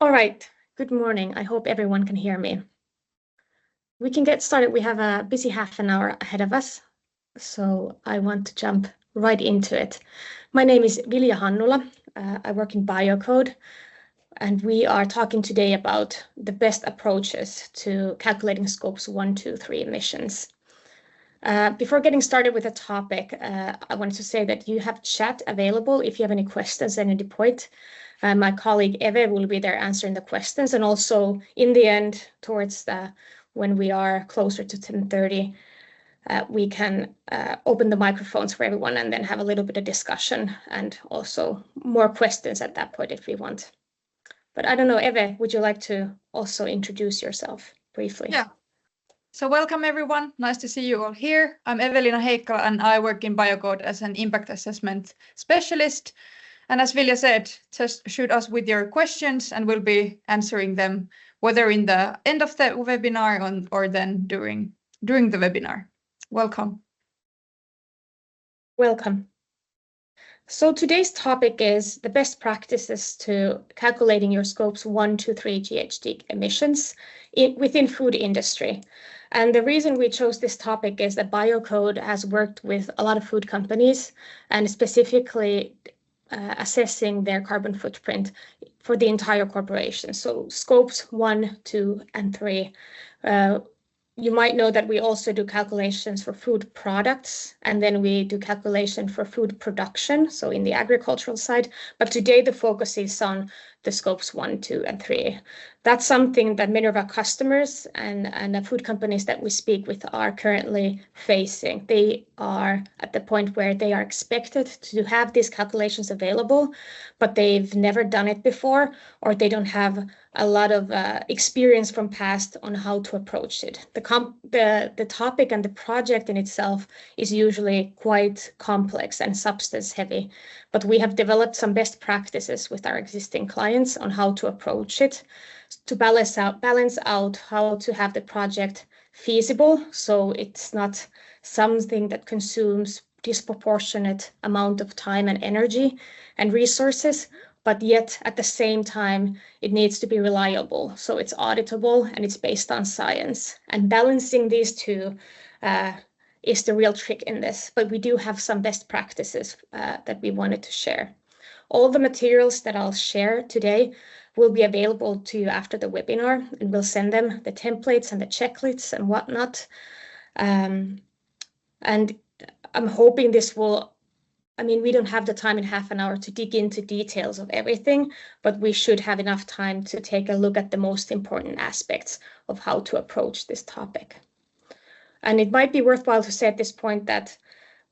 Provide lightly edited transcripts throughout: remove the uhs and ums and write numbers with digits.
All right, good morning. I hope everyone can hear me. We can get started. We have a busy half an hour ahead of us, so I want to jump right into it. My name is Vilja Hannula. I work in Biocode, and we are talking today about the best approaches to calculating scopes 1, 2, 3 emissions. Before getting started with the topic, I wanted to say that you have chat available if you have any questions at any point. My colleague Eve will be there answering the questions, and also in the end, towards when we are closer to 10:30, we can open the microphones for everyone and then have a little bit of discussion and also more questions at that point if we want. But I don't know, Eve, would you like to also introduce yourself briefly? Yeah. So welcome everyone. Nice to see you all here. I'm Evelina Heikkala and I work in Biocode as an impact assessment specialist. And as Vilja said, just shoot us with your questions and we'll be answering them whether in the end of the webinar or then during the webinar. Welcome. Welcome. So today's topic is the best practices to calculating your scopes 1, 2, 3 GHG emissions within food industry. And the reason we chose this topic is that Biocode has worked with a lot of food companies and specifically assessing their carbon footprint for the entire corporation. So scopes 1, 2, and 3. You might know that we also do calculations for food products, and then we do calculation for food production, so in the agricultural side. But today the focus is on the scopes 1, 2, and 3. That's something that many of our customers and the food companies that we speak with are currently facing. They are at the point where they are expected to have these calculations available, but they've never done it before, or they don't have a lot of experience from past on how to approach it. The topic and the project in itself is usually quite complex and substance heavy, but we have developed some best practices with our existing clients on how to approach it, to balance out how to have the project feasible, so it's not something that consumes disproportionate amount of time and energy and resources, but yet at the same time, it needs to be reliable. So it's auditable and it's based on science. And balancing these two is the real trick in this, but we do have some best practices that we wanted to share. All the materials that I'll share today will be available to you after the webinar, and we'll send them the templates and the checklists and whatnot. And I'm hoping this will, we don't have the time in half an hour to dig into details of everything, but we should have enough time to take a look at the most important aspects of how to approach this topic. And it might be worthwhile to say at this point that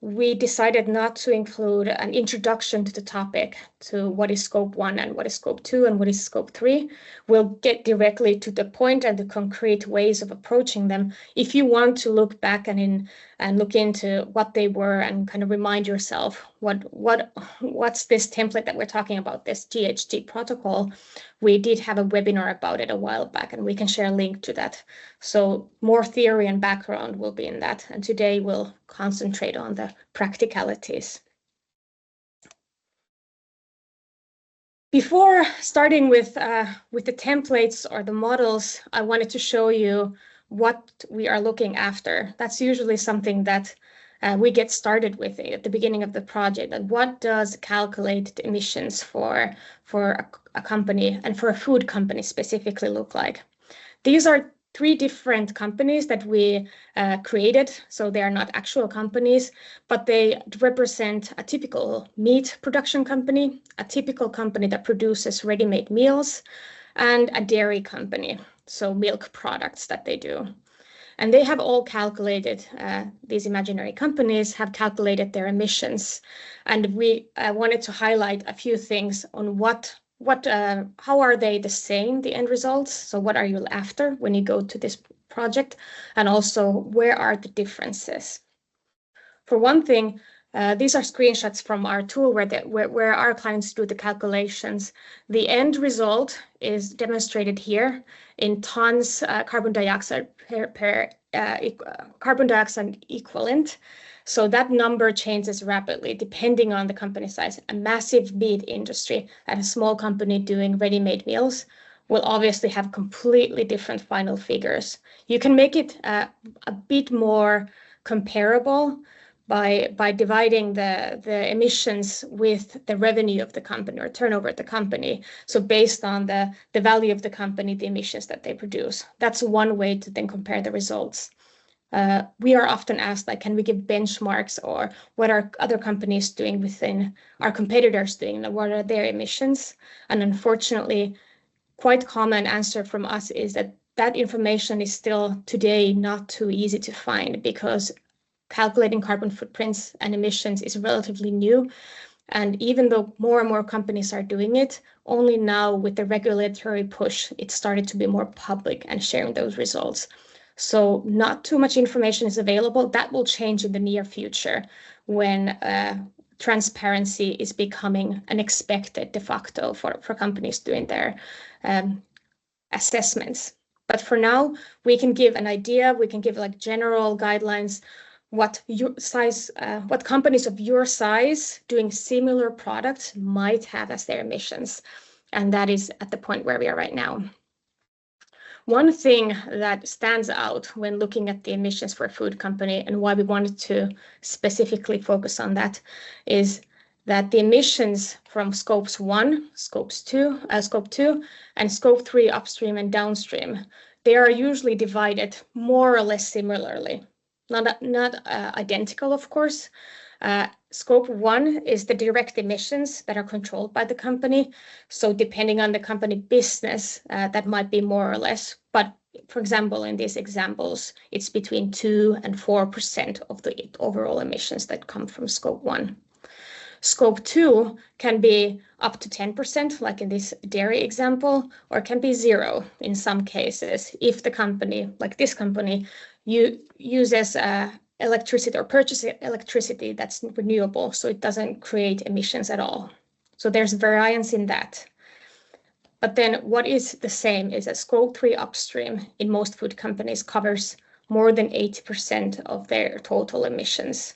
we decided not to include an introduction to the topic, to what is scope 1 and what is scope 2 and what is scope 3. We'll get directly to the point and the concrete ways of approaching them. If you want to look back and look into what they were and kind of remind yourself what's this template that we're talking about, this GHG protocol, we did have a webinar about it a while back and we can share a link to that. So more theory and background will be in that. And today we'll concentrate on the practicalities. Before starting with the templates or the models, I wanted to show you what we are looking after. That's usually something that we get started with at the beginning of the project. And what does calculated emissions for a company and for a food company specifically look like? These are 3 different companies that we created. So they are not actual companies, but they represent a typical meat production company, a typical company that produces ready-made meals, and a dairy company, so milk products that they do. And they have all calculated, these imaginary companies have calculated their emissions. And we wanted to highlight a few things on how are they the same, the end results? So what are you after when you go to this project? And also, where are the differences? For one thing, these are screenshots from our tool where our clients do the calculations. The end result is demonstrated here in tons carbon dioxide per carbon dioxide equivalent. So that number changes rapidly depending on the company size. A massive meat industry and a small company doing ready-made meals will obviously have completely different final figures. You can make it a bit more comparable by dividing the emissions with the revenue of the company or turnover of the company. So based on the value of the company, the emissions that they produce. That's one way to then compare the results. We are often asked, like, can we give benchmarks, or what are other companies doing within our competitors doing, and what are their emissions? And unfortunately, quite common answer from us is that that information is still today not too easy to find, because calculating carbon footprints and emissions is relatively new. And even though more and more companies are doing it, only now with the regulatory push, it started to be more public and sharing those results. So not too much information is available. That will change in the near future when transparency is becoming an expected de facto for companies doing their assessments. But for now, we can give an idea, we can give like general guidelines, what companies of your size doing similar products might have as their emissions. And that is at the point where we are right now. One thing that stands out when looking at the emissions for a food company, and why we wanted to specifically focus on that, is that the emissions from Scope 2, and Scope 3 upstream and downstream, they are usually divided more or less similarly. Not identical, of course. Scope 1 is the direct emissions that are controlled by the company. So depending on the company business, that might be more or less. But for example, in these examples, it's between 2 and 4% of the overall emissions that come from Scope 1. Scope 2 can be up to 10%, like in this dairy example, or can be 0 in some cases if the company, like this company, uses electricity or purchases electricity that's renewable, so it doesn't create emissions at all. So there's variance in that. But then what is the same is that Scope 3 upstream in most food companies covers more than 80% of their total emissions.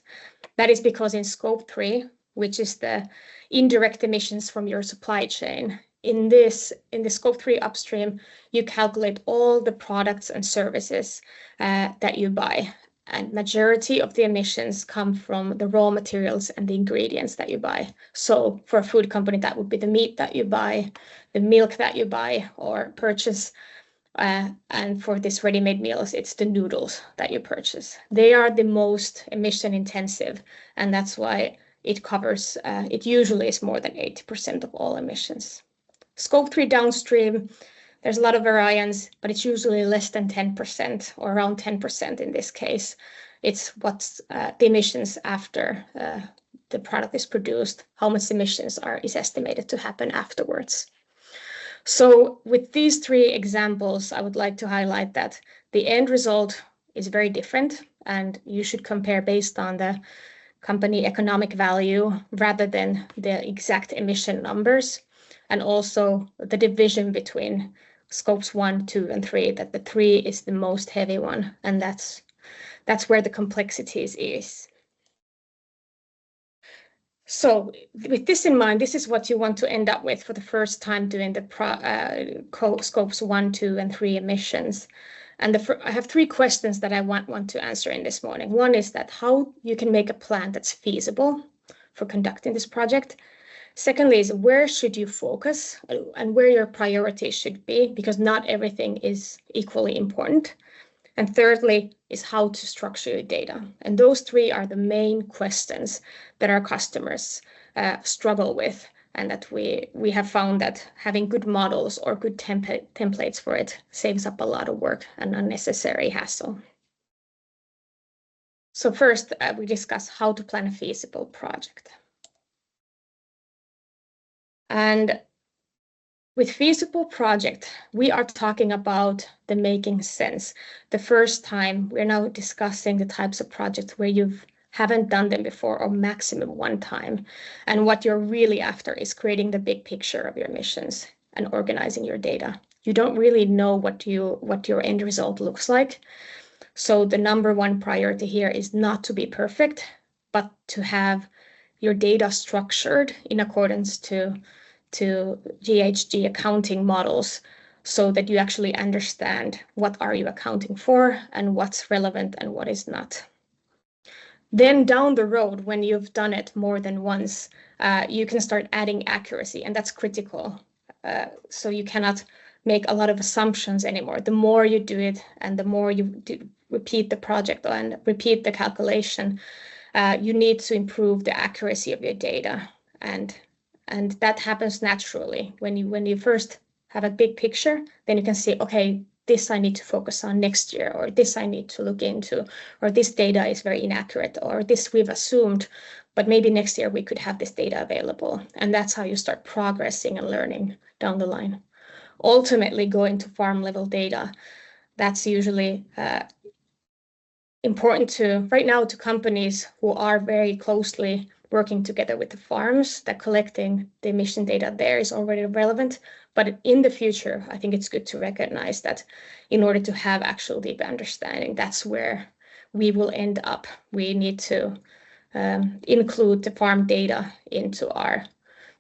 That is because in Scope 3, which is the indirect emissions from your supply chain, in the Scope 3 upstream, you calculate all the products and services that you buy. And majority of the emissions come from the raw materials and the ingredients that you buy. So for a food company, that would be the meat that you buy, the milk that you buy or purchase. And for this ready-made meals, it's the noodles that you purchase. They are the most emission intensive, and that's why it covers, it usually is more than 80% of all emissions. Scope 3 downstream, there's a lot of variance, but it's usually less than 10% or around 10% in this case. It's what's the emissions after the product is produced, how much emissions is estimated to happen afterwards. So with these 3 examples, I would like to highlight that the end result is very different, and you should compare based on the company economic value rather than the exact emission numbers, and also the division between Scopes 1, 2, and 3, that the 3 is the most heavy one, and that's where the complexities is. So with this in mind, this is what you want to end up with for the first time doing the Scopes 1, 2, and 3 emissions. And I have 3 questions that I want to answer in this morning. One is that how you can make a plan that's feasible for conducting this project. Secondly is where should you focus and where your priorities should be, because not everything is equally important. And thirdly is how to structure your data. And those 3 are the main questions that our customers struggle with, and that we have found that having good models or good templates for it saves up a lot of work and unnecessary hassle. So first, we discuss how to plan a feasible project. And with feasible project, we are talking about the making sense. The first time we're now discussing the types of projects where you haven't done them before, or maximum one time. And what you're really after is creating the big picture of your missions and organizing your data. You don't really know what your end result looks like. So the number 1 priority here is not to be perfect, but to have your data structured in accordance to GHG accounting models, so that you actually understand what are you accounting for and what's relevant and what is not. Then down the road, when you've done it more than once, you can start adding accuracy, and that's critical. So you cannot make a lot of assumptions anymore. The more you do it and the more you repeat the project and repeat the calculation, you need to improve the accuracy of your data. And that happens naturally. When you first have a big picture, then you can see, okay, this I need to focus on next year, or this I need to look into, or this data is very inaccurate, or this we've assumed, but maybe next year we could have this data available. And that's how you start progressing and learning down the line. Ultimately, going to farm level data, that's usually important to, right now, to companies who are very closely working together with the farms, that collecting the emission data there is already relevant. But in the future, I think it's good to recognize that in order to have actual deep understanding, that's where we will end up. We need to include the farm data into our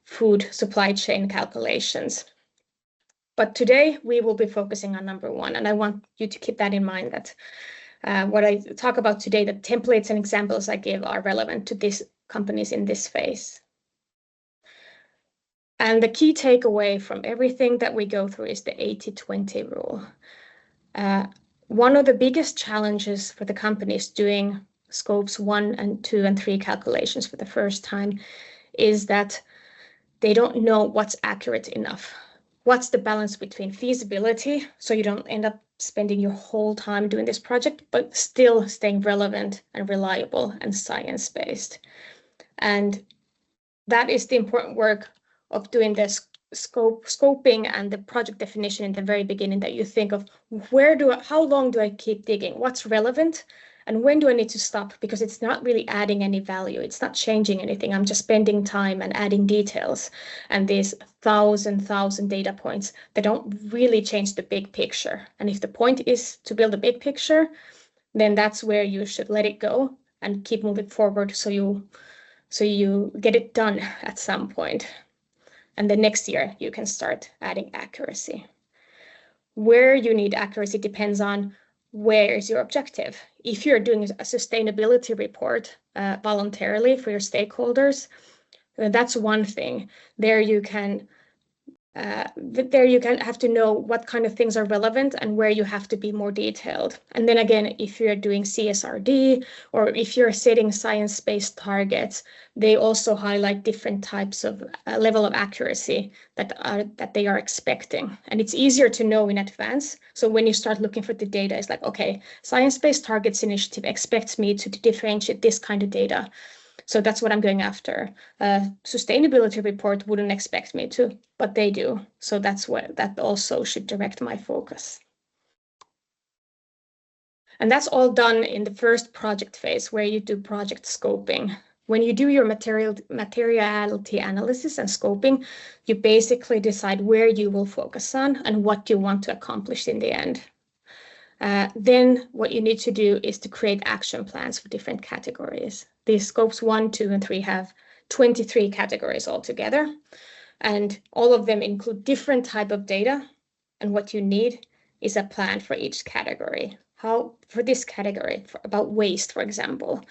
food supply chain calculations. But today we will be focusing on number one, and I want you to keep that in mind, that what I talk about today, the templates and examples I give are relevant to these companies in this phase. And the key takeaway from everything that we go through is the 80-20 rule. One of the biggest challenges for the companies doing scopes 1 and 2 and 3 calculations for the first time is that they don't know what's accurate enough. What's the balance between feasibility, so you don't end up spending your whole time doing this project, but still staying relevant and reliable and science-based. And that is the important work of doing this scoping and the project definition in the very beginning, that you think of how long do I keep digging? What's relevant? And when do I need to stop? Because it's not really adding any value. It's not changing anything. I'm just spending time and adding details. And these thousand data points, they don't really change the big picture. And if the point is to build a big picture, then that's where you should let it go and keep moving forward, so you get it done at some point. And the next year you can start adding accuracy. Where you need accuracy depends on where is your objective. If you're doing a sustainability report voluntarily for your stakeholders, that's one thing. There you can have to know what kind of things are relevant and where you have to be more detailed. And then again, if you're doing CSRD or if you're setting science-based targets, they also highlight different types of level of accuracy that they are expecting. And it's easier to know in advance. So when you start looking for the data, it's like, okay, Science-Based Targets Initiative expects me to differentiate this kind of data. So that's what I'm going after. Sustainability report wouldn't expect me to, but they do. So that also should direct my focus. And that's all done in the first project phase, where you do project scoping. When you do your materiality analysis and scoping, you basically decide where you will focus on and what you want to accomplish in the end. Then what you need to do is to create action plans for different categories. These scopes 1, 2, and 3 have 23 categories altogether, and all of them include different type of data. And what you need is a plan for each category. For this category, about waste, for example,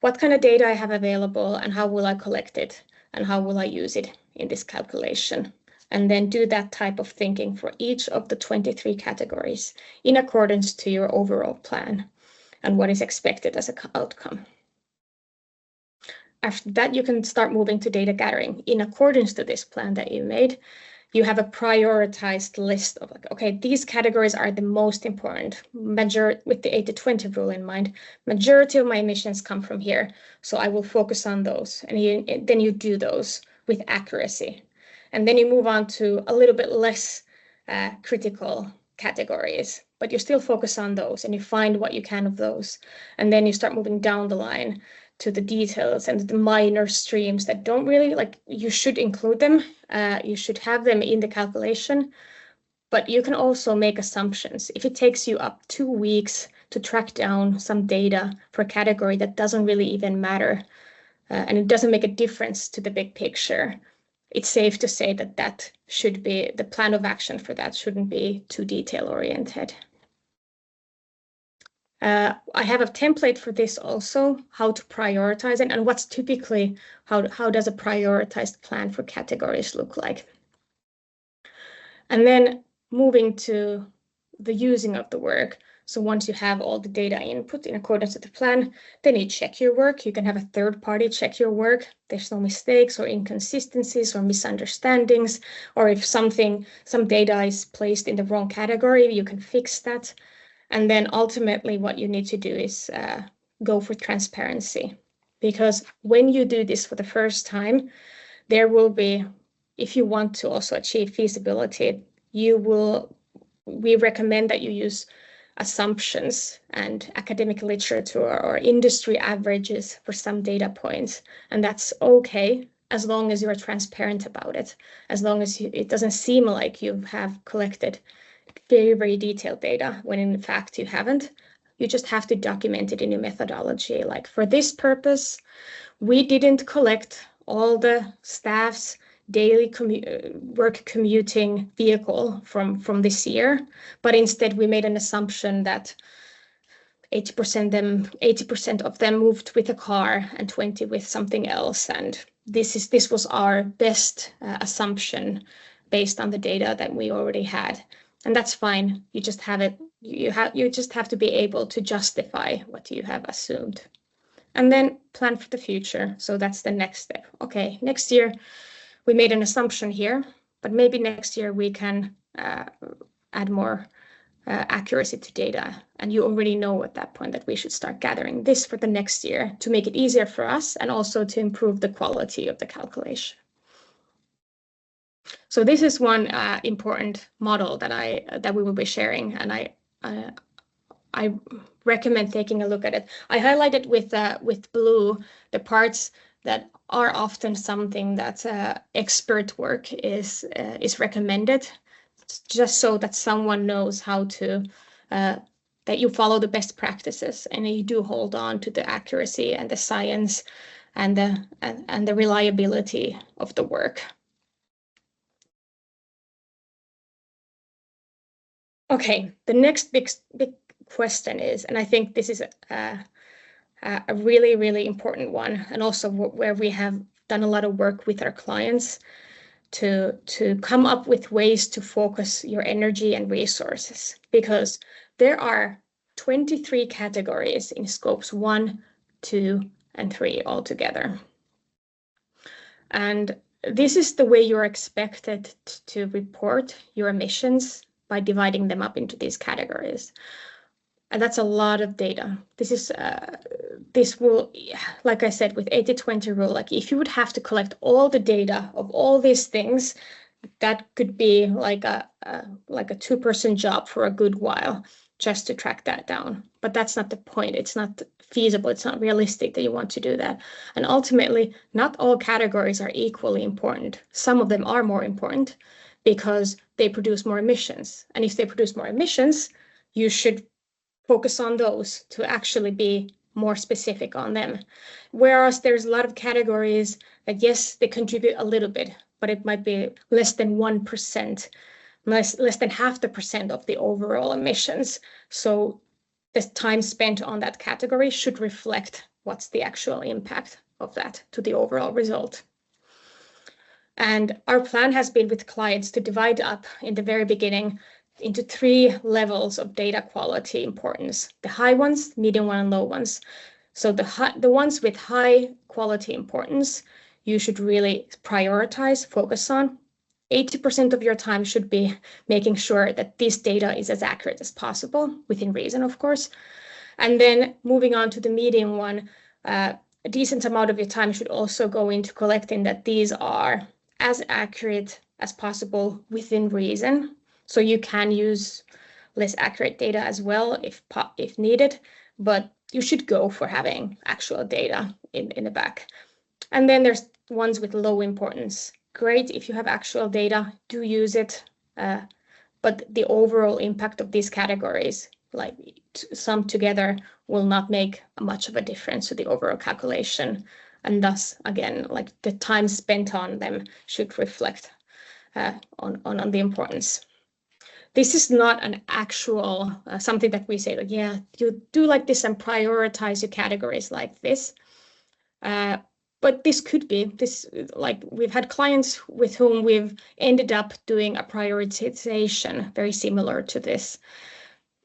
what kind of data I have available and how will I collect it and how will I use it in this calculation? And then do that type of thinking for each of the 23 categories in accordance to your overall plan and what is expected as an outcome. After that, you can start moving to data gathering. In accordance to this plan that you made, you have a prioritized list of, like, okay, these categories are the most important. With the 80-20 rule in mind, majority of my emissions come from here, so I will focus on those. And then you do those with accuracy. And then you move on to a little bit less critical categories, but you still focus on those and you find what you can of those. And then you start moving down the line to the details and the minor streams that don't really, you should include them. You should have them in the calculation, but you can also make assumptions. If it takes you up 2 weeks to track down some data for a category that doesn't really even matter, and it doesn't make a difference to the big picture, it's safe to say that that should be, the plan of action for that shouldn't be too detail-oriented. I have a template for this also, how to prioritize it, and what's typically, how does a prioritized plan for categories look like? And then moving to the using of the work. So once you have all the data input in accordance with the plan, then you check your work. You can have a third party check your work. There's no mistakes or inconsistencies or misunderstandings, or if some data is placed in the wrong category, you can fix that. And then ultimately what you need to do is go for transparency. Because when you do this for the first time, there will be, if you want to also achieve feasibility, we recommend that you use assumptions and academic literature or industry averages for some data points. And that's okay, as long as you're transparent about it, as long as it doesn't seem like you have collected very, very detailed data when in fact you haven't. You just have to document it in your methodology. Like, for this purpose, we didn't collect all the staff's daily work commuting vehicle from this year, but instead we made an assumption that 80% of them moved with a car and 20 with something else. And this was our best assumption based on the data that we already had. And that's fine. You just have it. You just have to be able to justify what you have assumed. And then plan for the future. So that's the next step. Okay, next year we made an assumption here, but maybe next year we can add more accuracy to data. And you already know at that point that we should start gathering this for the next year to make it easier for us and also to improve the quality of the calculation. So this is one important model that we will be sharing, and I recommend taking a look at it. I highlighted with blue the parts that are often something that expert work is recommended, just so that someone knows how to that you follow the best practices and you do hold on to the accuracy and the science and the reliability of the work. Okay, the next big question is, and I think this is a really, really important one, and also where we have done a lot of work with our clients to come up with ways to focus your energy and resources, because there are 23 categories in scopes 1, 2, and 3 altogether. And this is the way you're expected to report your emissions, by dividing them up into these categories. And that's a lot of data. This will, like I said, with 80-20 rule, like if you would have to collect all the data of all these things, that could be like a 2-person job for a good while just to track that down. But that's not the point. It's not feasible. It's not realistic that you want to do that. And ultimately, not all categories are equally important. Some of them are more important because they produce more emissions. And if they produce more emissions, you should focus on those to actually be more specific on them. Whereas there's a lot of categories that, yes, they contribute a little bit, but it might be less than 1%, less than 0.5% of the overall emissions. So the time spent on that category should reflect what's the actual impact of that to the overall result. And our plan has been with clients to divide up in the very beginning into 3 levels of data quality importance: the high ones, medium one, and low ones. So the ones with high quality importance, you should really prioritize, focus on. 80% of your time should be making sure that this data is as accurate as possible, within reason, of course. And then moving on to the medium one, a decent amount of your time should also go into collecting that these are as accurate as possible within reason. So you can use less accurate data as well if needed, but you should go for having actual data in the back. And then there's ones with low importance. Great, if you have actual data, do use it. But the overall impact of these categories, like summed together, will not make much of a difference to the overall calculation and thus, again, like the time spent on them should reflect on the importance. This is not an actual something that we say, like, yeah, you do like this and prioritize your categories like this. But this could be this, like we've had clients with whom we've ended up doing a prioritization very similar to this.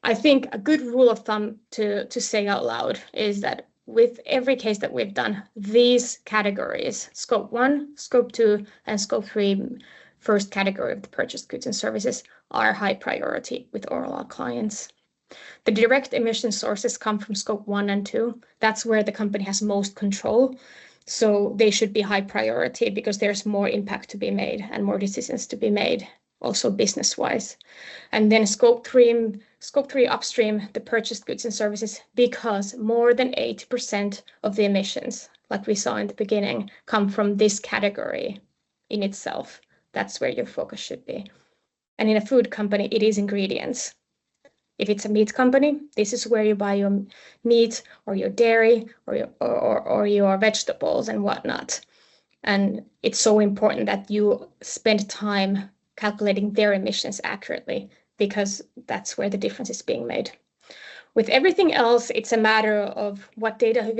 I think a good rule of thumb to say out loud is that with every case that we've done, these categories, scope 1, scope 2, and scope 3, first category of the purchased goods and services, are high priority with all our clients. The direct emission sources come from scope 1 and 2. That's where the company has most control. So they should be high priority because there's more impact to be made and more decisions to be made, also business-wise. And then scope 3 upstream, the purchased goods and services, because more than 80% of the emissions, like we saw in the beginning, come from this category in itself. That's where your focus should be. And in a food company, it is ingredients. If it's a meat company, this is where you buy your meat or your dairy or your vegetables and whatnot. And it's so important that you spend time calculating their emissions accurately, because that's where the difference is being made. With everything else, it's a matter of what data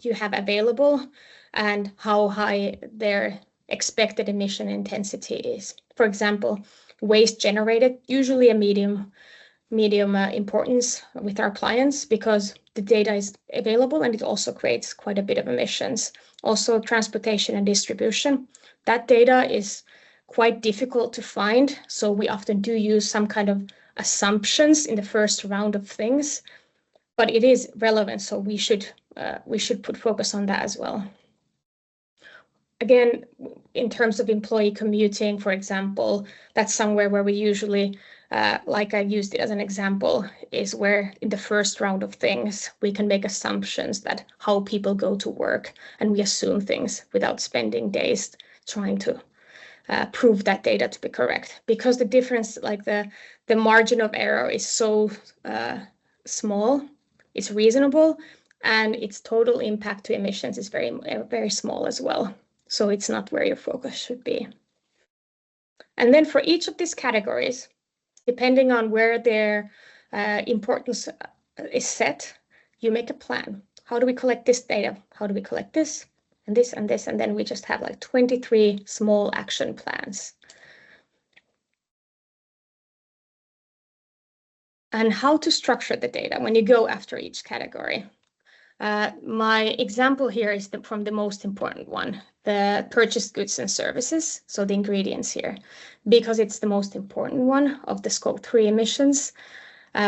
you have available and how high their expected emission intensity is. For example, waste generated, usually a medium importance with our clients, because the data is available and it also creates quite a bit of emissions. Also, transportation and distribution, that data is quite difficult to find, so we often do use some kind of assumptions in the first round of things, but it is relevant, so we should put focus on that as well. Again, in terms of employee commuting, for example, that's somewhere where we usually, like I used it as an example, is where in the first round of things, we can make assumptions that how people go to work, and we assume things without spending days trying to prove that data to be correct, because the difference, like the margin of error is so small, it's reasonable, and its total impact to emissions is very, very small as well. So it's not where your focus should be. And then for each of these categories, depending on where their importance is set, you make a plan. How do we collect this data? How do we collect this and this and this? And then we just have like 23 small action plans. And how to structure the data when you go after each category. My example here is from the most important one, the purchased goods and services, so the ingredients here, because it's the most important one of the scope 3 emissions.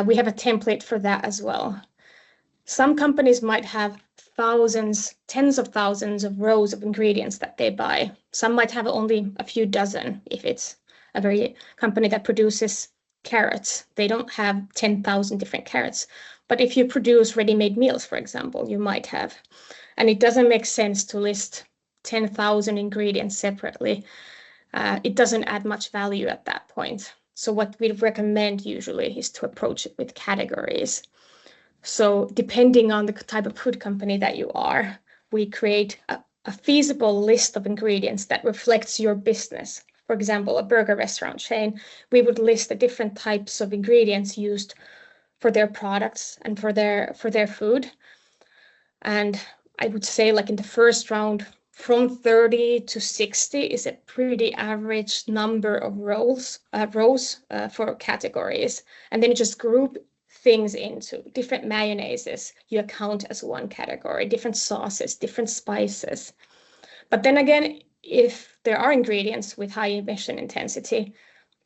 We have a template for that as well. Some companies might have thousands, tens of thousands of rows of ingredients that they buy. Some might have only a few dozen if it's a very company that produces carrots. They don't have 10,000 different carrots. But if you produce ready-made meals, for example, you might have. And it doesn't make sense to list 10,000 ingredients separately. It doesn't add much value at that point. So what we recommend usually is to approach it with categories. So depending on the type of food company that you are, we create a feasible list of ingredients that reflects your business. For example, a burger restaurant chain, we would list the different types of ingredients used for their products and for their food. And I would say, like in the first round, from 30 to 60 is a pretty average number of rows for categories. And then you just group things into different mayonnaises, you account as one category, different sauces, different spices. But then again, if there are ingredients with high emission intensity,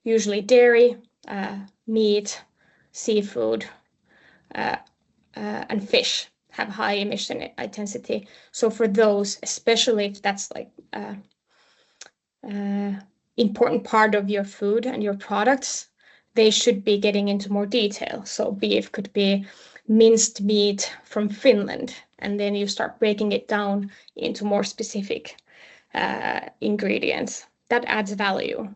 usually dairy, meat, seafood, and fish have high emission intensity. So for those, especially if that's like important part of your food and your products, they should be getting into more detail. So beef could be minced meat from Finland, and then you start breaking it down into more specific ingredients. That adds value.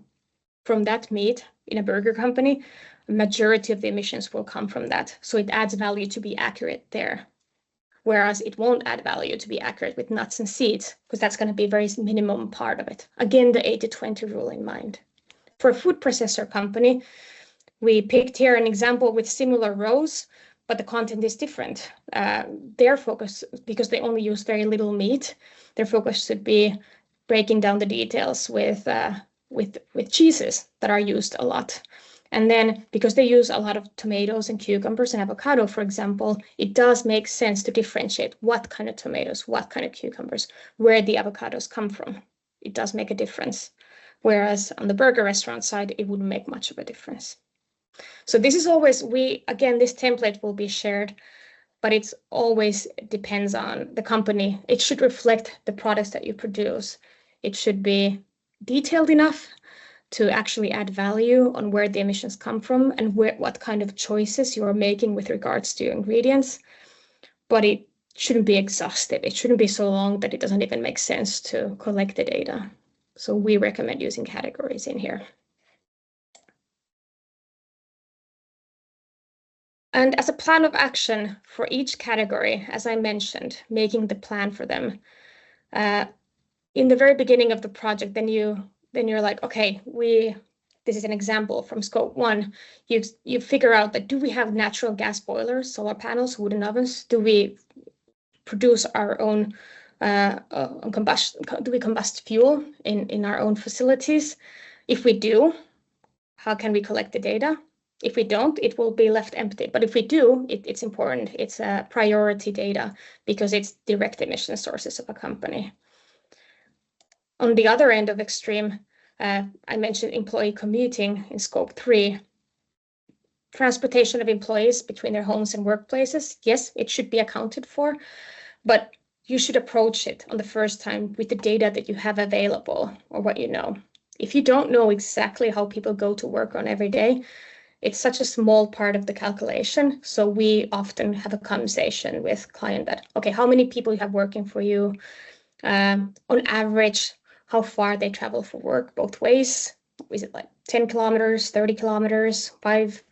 From that meat in a burger company, a majority of the emissions will come from that. So it adds value to be accurate there. whereas it won't add value to be accurate with nuts and seeds, because that's going to be a very minimum part of it. Again, the 80-20 rule in mind. For a food processor company, we picked here an example with similar rows, but the content is different. Their focus, because they only use very little meat, their focus should be breaking down the details with cheeses that are used a lot. And then because they use a lot of tomatoes and cucumbers and avocado, for example, it does make sense to differentiate what kind of tomatoes, what kind of cucumbers, where the avocados come from. It does make a difference. Whereas on the burger restaurant side, it wouldn't make much of a difference. So this is always, again, this template will be shared, but it's always depends on the company. It should reflect the products that you produce. It should be detailed enough to actually add value on where the emissions come from and what kind of choices you are making with regards to your ingredients. But it shouldn't be exhaustive. It shouldn't be so long that it doesn't even make sense to collect the data. So we recommend using categories in here. And as a plan of action for each category, as I mentioned, making the plan for them, in the very beginning of the project, then you're like, okay, this is an example from scope 1. You figure out that, do we have natural gas boilers, solar panels, wooden ovens? Do we produce our own combustion? Do we combust fuel in our own facilities? If we do, how can we collect the data? If we don't, it will be left empty. But if we do, it's important. It's a priority data because it's direct emission sources of a company. On the other end of extreme, I mentioned employee commuting in scope 3. Transportation of employees between their homes and workplaces, yes, it should be accounted for, but you should approach it on the first time with the data that you have available or what you know. If you don't know exactly how people go to work on every day, it's such a small part of the calculation. So we often have a conversation with client that, okay, how many people you have working for you? On average, how far they travel for work both ways? Is it like 10 kilometers, 30 kilometers, 5?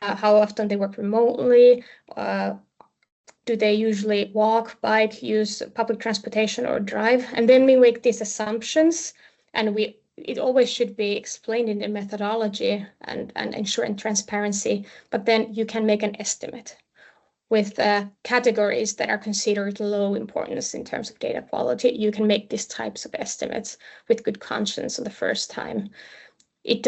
How often they work remotely? Do they usually walk, bike, use public transportation or drive? And then we make these assumptions, and it always should be explained in the methodology and ensuring transparency, but then you can make an estimate with categories that are considered low importance in terms of data quality. You can make these types of estimates with good conscience on the first time. It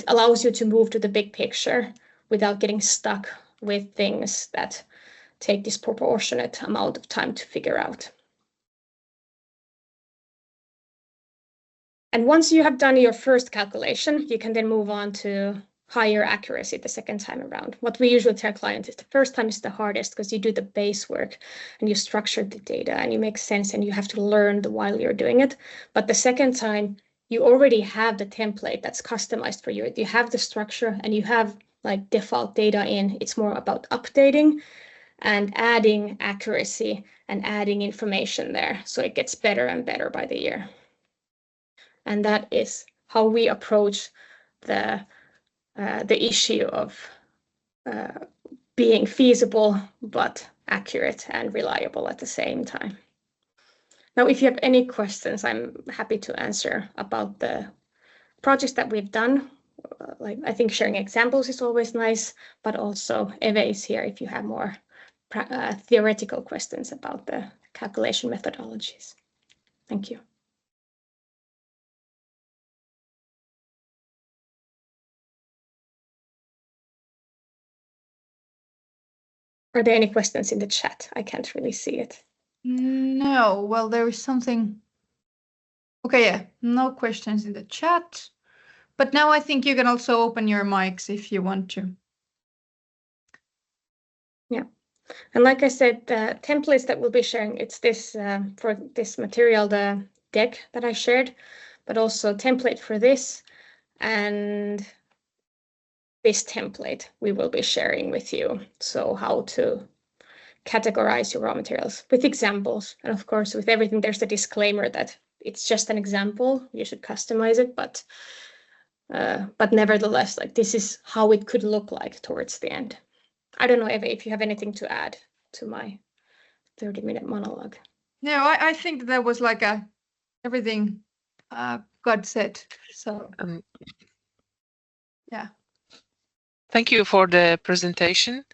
allows you to move to the big picture without getting stuck with things that take disproportionate amount of time to figure out. And once you have done your first calculation, you can then move on to higher accuracy the second time around. What we usually tell clients is the first time is the hardest because you do the base work and you structure the data and you make sense and you have to learn while you're doing it. But the second time, you already have the template that's customized for you. You have the structure and you have like default data in. It's more about updating and adding accuracy and adding information there. So it gets better and better by the year. And that is how we approach the issue of being feasible, but accurate and reliable at the same time. Now, if you have any questions, I'm happy to answer about the projects that we've done. Like, I think sharing examples is always nice, but also Eve is here if you have more theoretical questions about the calculation methodologies. Thank you. Are there any questions in the chat? I can't really see it. No, well, there is something. Okay, yeah, no questions in the chat. But now I think you can also open your mics if you want to. Yeah. And like I said, the templates that we'll be sharing, it's this for this material, the deck that I shared, but also template for this and this template we will be sharing with you. So how to categorize your raw materials with examples. And of course, with everything, there's a disclaimer that it's just an example. You should customize it, but nevertheless, like this is how it could look like towards the end. I don't know, Eva, if you have anything to add to my 30-minute monologue. No, I think that was like everything God said. So yeah. Thank you for the presentation.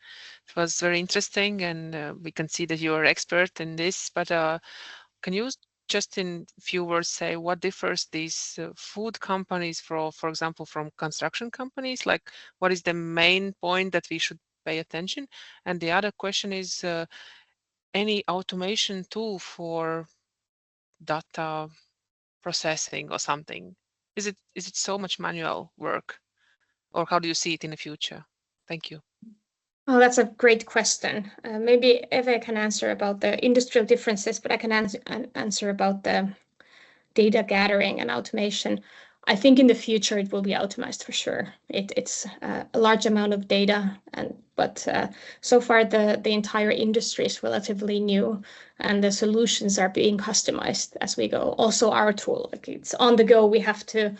It was very interesting, and we can see that you are expert in this. But can you just in few words say what differs these food companies, for example, from construction companies? Like, what is the main point that we should pay attention? And the other question is, any automation tool for data processing or something? Is it so much manual work, or how do you see it in the future? Thank you. Oh, that's a great question. Maybe Eve can answer about the industrial differences, but I can answer about the data gathering and automation. I think in the future it will be automated for sure. It's a large amount of data, but so far the entire industry is relatively new, and the solutions are being customized as we go. Also, our tool, like, it's on the go. We have to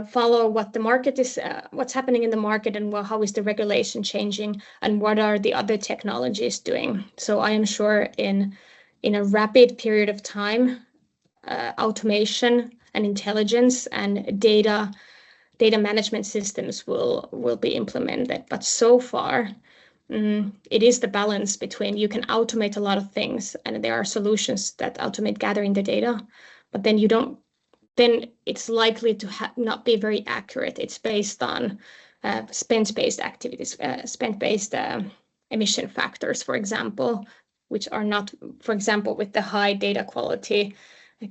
follow what the market is, what's happening in the market, and how is the regulation changing, and what are the other technologies doing. So I am sure in a rapid period of time, automation and intelligence and data management systems will be implemented. But so far, it is the balance between you can automate a lot of things, and there are solutions that automate gathering the data, but then you don't. Then it's likely to not be very accurate. It's based on spend-based activities, spend-based emission factors, for example, which are not, for example, with the high data quality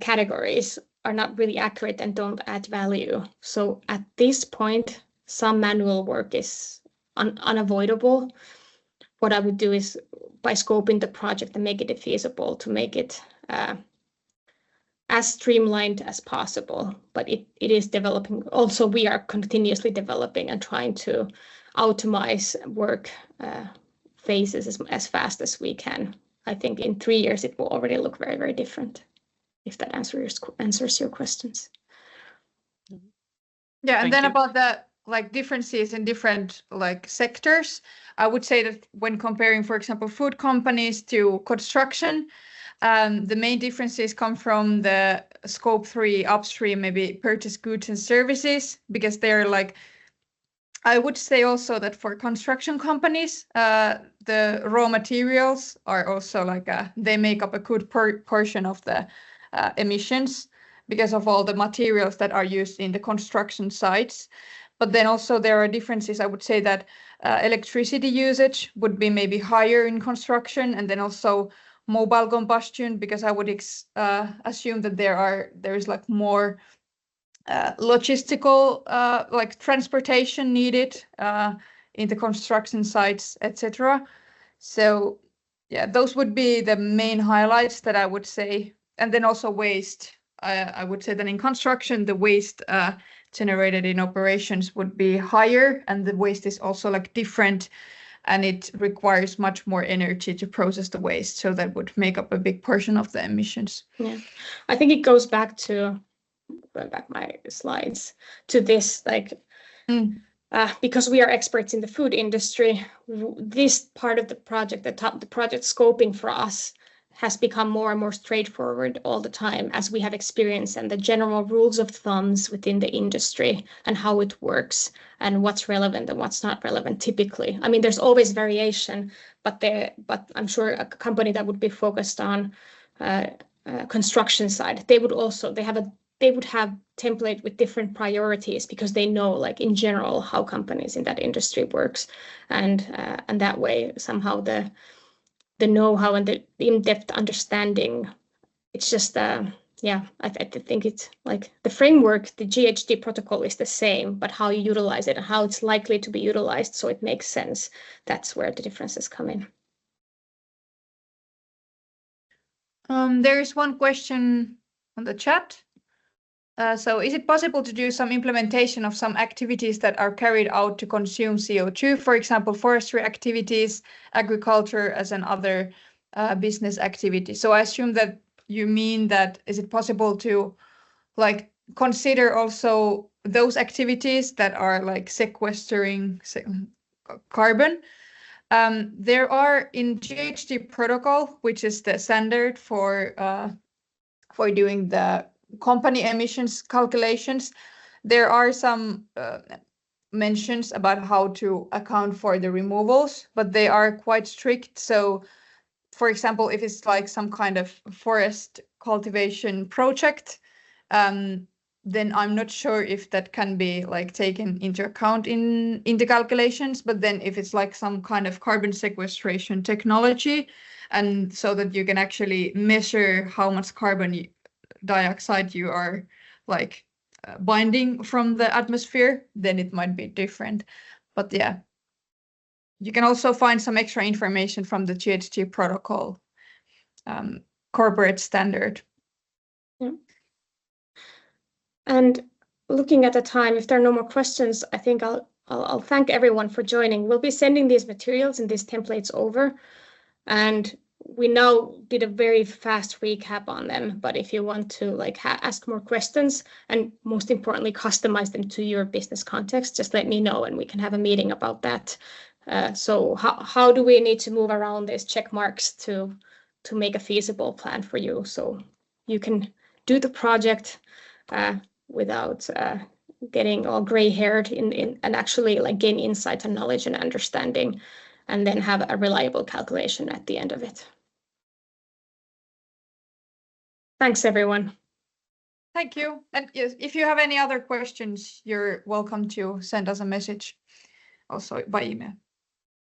categories, are not really accurate and don't add value. So at this point, some manual work is unavoidable. What I would do is, by scoping the project and make it feasible, to make it as streamlined as possible, but it is developing. Also, we are continuously developing and trying to automate work phases as fast as we can. I think in 3 years it will already look very, very different, if that answers your questions. Yeah, and then about the differences in different sectors, I would say that when comparing, for example, food companies to construction, the main differences come from the scope 3 upstream, maybe purchase goods and services, because they're I would say also that for construction companies, the raw materials are also they make up a good portion of the emissions, because of all the materials that are used in the construction sites. But then also there are differences. I would say that electricity usage would be maybe higher in construction, and then also mobile combustion, because I would assume that there is more logistical transportation needed in the construction sites, etc. So yeah, those would be the main highlights that I would say. And then also waste. I would say that in construction, the waste generated in operations would be higher, and the waste is also different, and it requires much more energy to process the waste. So that would make up a big portion of the emissions. Yeah, I think it goes back to, going back my slides, to this, because we are experts in the food industry, this part of the project, the project scoping for us, has become more and more straightforward all the time as we have experience, and the general rules of thumbs within the industry and how it works and what's relevant and what's not relevant typically. I mean, there's always variation, but I'm sure a company that would be focused on construction side, they would have template with different priorities, because they know, in general, how companies in that industry works, and that way somehow the know-how and the in-depth understanding, it's just I think it's the framework, the GHG protocol is the same, but how you utilize it and how it's likely to be utilized so it makes sense, that's where the differences come in. There is one question on the chat. So is it possible to do some implementation of some activities that are carried out to consume CO2, for example, forestry activities, agriculture as an other business activity? So I assume that you mean that is it possible to consider also those activities that are sequestering carbon? There are in GHG protocol, which is the standard for doing the company emissions calculations, there are some mentions about how to account for the removals, but they are quite strict. So, for example, if it's like some kind of forest cultivation project, then I'm not sure if that can be like taken into account in the calculations. But then if it's like some kind of carbon sequestration technology, and so that you can actually measure how much carbon dioxide you are like binding from the atmosphere, then it might be different. But yeah, you can also find some extra information from the GHG protocol corporate standard. Yeah. And looking at the time, if there are no more questions, I think I'll thank everyone for joining. We'll be sending these materials and these templates over, and we now did a very fast recap on them. But if you want to like ask more questions and most importantly customize them to your business context, just let me know and we can have a meeting about that. So how do we need to move around these check marks to make a feasible plan for you, so you can do the project without getting all gray-haired and actually like gain insight and knowledge and understanding, and then have a reliable calculation at the end of it. Thanks, everyone. Thank you. And if you have any other questions, you're welcome to send us a message also by email.